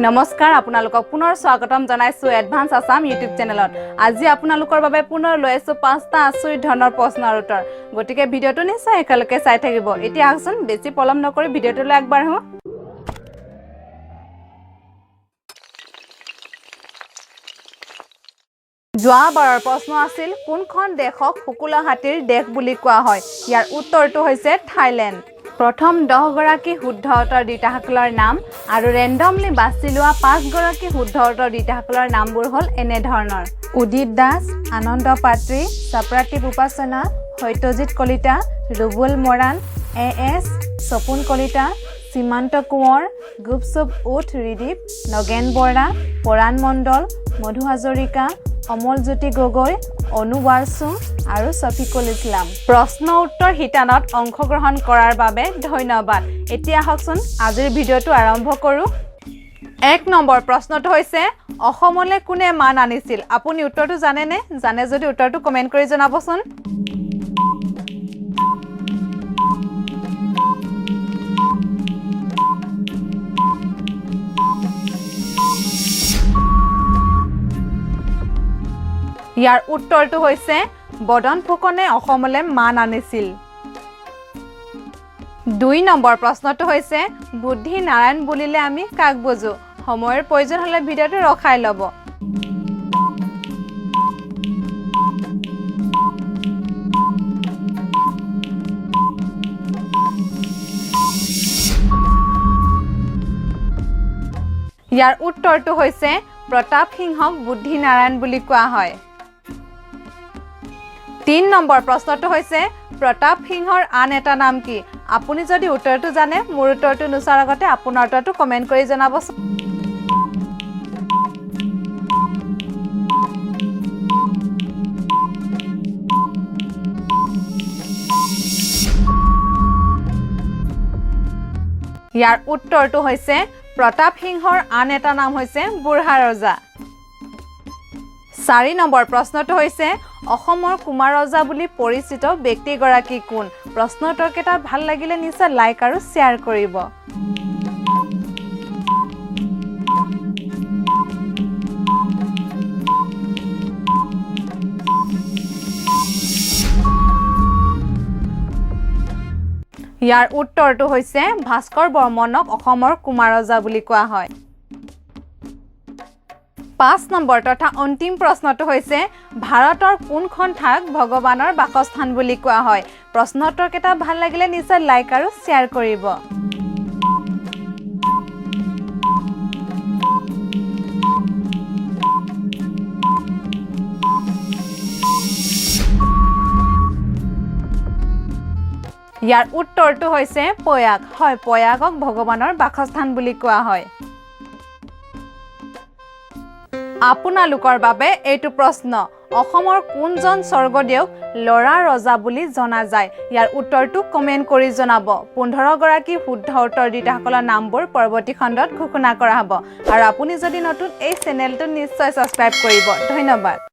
নমস্কাৰ আপোনালোকক পুনৰ স্বাগতম জনাইছো এডভান্স আসাম ইউটিউব চেনেলত আজি আপোনালোকৰ বাবে পুনৰ লৈ আছো পাঁচটা আচৰিত ধৰণৰ প্ৰশ্নৰ উত্তৰ গতিকে ভিডিওটো নিশ্চয় একেলগে চাই থাকিব এতিয়া আহকচোন বেছি পলম নকৰি ভিডিওটোলৈ আগবাঢ়ো যোৱাবাৰৰ প্ৰশ্ন আছিল কোনখন দেশক শুকুলা হাতীৰ দেশ বুলি কোৱা হয় ইয়াৰ উত্তৰটো হৈছে থাইলেণ্ড প্ৰথম 10 গৰাকী শুদ্ধ উত্তৰ দিতাসকলৰ নাম আৰু ৰেন্ডমলি বাছি লোৱা 5 গৰাকী শুদ্ধ উত্তৰ দিতাসকলৰ নামবোৰ হ'ল এনে ধৰণৰ উদিত দাস আনন্দ পাত্ৰী সপ্ৰাতিপ উপাসনা হৈতজিত কলিতা ৰুবুল মৰাণ এএছ সপুন কলিতা সীমান্ত কোঁৱৰ গুপসুপ উঠ ৰিদীপ নগেন বৰা পৰাণ মণ্ডল মধু হাজৰিকা অমল জ্যোতি গগৈ অনু বাৰসু আৰু সফিকুল ইছলাম প্ৰশ্ন উত্তৰ হিতানত অংশগ্ৰহণ কৰাৰ বাবে ধন্যবাদ এতিয়া আহকচোন আজিৰ ভিডিওটো আৰম্ভ কৰো 1 নম্বৰ প্ৰশ্নটো হৈছে অসমলৈ কোনে মান আনিছিল আপুনি উত্তৰটো জানেনে জানে যদি উত্তৰটো কমেন্ট কৰি জনাবচোন ইয়াৰ উত্তৰটো হৈছে বদন ফুকনে অসমলৈ মান আনিছিল 2 নম্বৰ প্ৰশ্নটো হৈছে বুদ্ধি নাৰায়ণ বুলিলে আমি কাক বুজো সময়ৰ প্ৰয়োজন হলে ভিডিওটো ৰখাই লব ইয়াৰ উত্তৰটো হৈছে প্ৰতাপ সিংহক বুদ্ধি নাৰায়ণ বুলি কোৱা হয় 3 নম্বৰ প্ৰশ্নটো হৈছে প্ৰতাপ সিংহৰ আন এটা নাম কি আপুনি যদি উত্তৰটো জানে মোৰ উত্তৰটো নুচাৰ আগতে আপোনাৰ উত্তৰটো কমেন্ট কৰি জনাবচোন ইয়াৰ উত্তৰটো হৈছে প্ৰতাপ সিংহৰ আন এটা নাম হৈছে বুঢ়া ৰজা 4 নম্বৰ প্ৰশ্নটো হৈছে অসমৰ কুমাৰ ৰজা বুলি পৰিচিত ব্যক্তিগৰাকী কোন প্ৰশ্নটোৰ কেইটা ভাল লাগিলে নিশ্চয় লাইক আৰু শ্বেয়াৰ কৰিব ইয়াৰ উত্তৰটো হৈছে ভাস্কৰ বৰ্মনক অসমৰ কুমাৰ ৰজা বুলি কোৱা হয় 5 নম্বৰ তথা অন্তিম প্ৰশ্নটো হৈছে ভাৰতৰ কোনখন ঠাইক ভগৱানৰ বাসস্থান বুলি কোৱা হয় প্ৰশ্নটোৰ কেইটা ভাল লাগিলে নিশ্চয় লাইক আৰু শ্বেয়াৰ কৰিব ইয়াৰ উত্তৰটো হৈছে পয়াগ হয় পয়াগক ভগৱানৰ বাসস্থান বুলি কোৱা হয় আপোনালোকৰ বাবে এইটো প্ৰশ্ন অসমৰ কোনজন স্বৰ্গদেউক লৰা ৰজা বুলি জনা যায় ইয়াৰ উত্তৰটো কমেন্ট কৰি জনাব 15 গৰাকী শুদ্ধ উত্তৰ দিতাসকলৰ নামবোৰ পৰৱৰ্তী খণ্ডত ঘোষণা কৰা হ'ব আৰু আপুনি যদি নতুন এই চেনেলটো নিশ্চয় সাবস্ক্ৰাইব কৰিব ধন্যবাদ